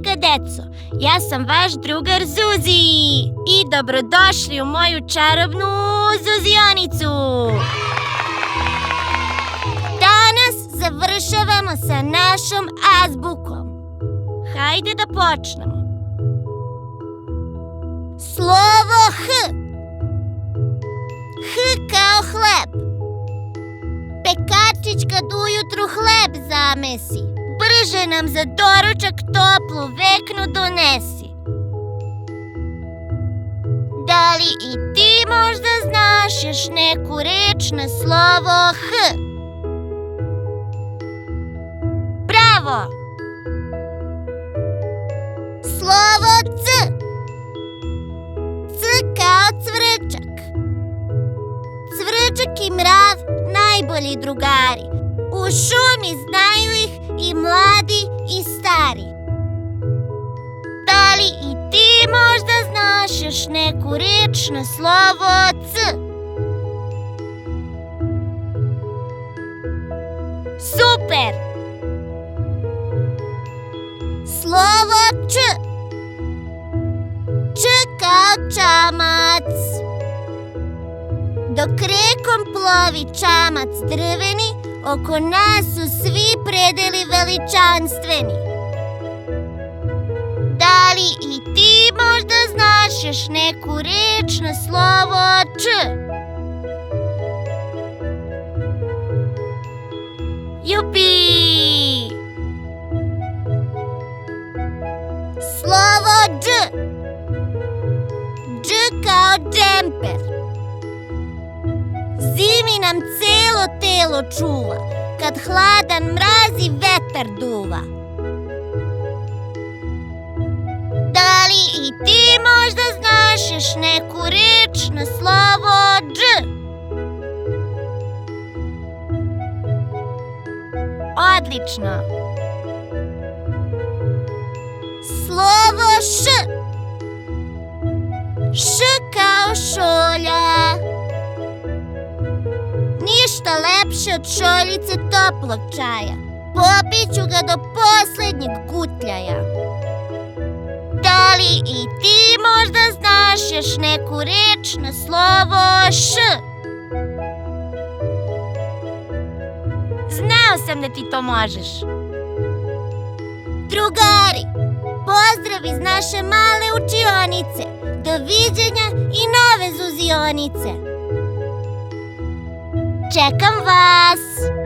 draga deco, ja sam vaš drugar Zuzi i dobrodošli u moju čarobnu Zuzionicu. Danas završavamo sa našom azbukom. Hajde da počnemo. Slovo H. H kao hleb. Pekačić kad ujutru hleb zamesi, brže nam za doručak toplu veknu donesi. Da li i ti možda znaš još neku reč na slovo H? Bravo! Slovo C. C kao cvrčak. Cvrčak i mrav najbolji drugari. U šumi znaju ih i mladi i stari. Da li i ti možda znaš još neku reč na slovo C? Super! Slovo Č. Č kao čamac. Dok rekom plovi čamac drveni, oko nas su svi predeli veličanstveni. Da li i ti možda znaš još neku reč na slovo Č? Jupi! Slovo Dž. Dž kao džemper. Zimi nam celo telo čuva, kad hladan mraz i vetar duva. Da li i ti možda znaš još neku reč na slovo Dž? Odlično! Slovo Š. Š kao šolja. Ništa lepše od šoljice toplog čaja. Popit ću ga do poslednjeg gutljaja. Da li i ti možda znaš još neku reč na slovo Š? Znao sam da ti to možeš. Drugari, pozdrav iz naše male učionice. Doviđenja i nove Zuzionice. Čekam vas!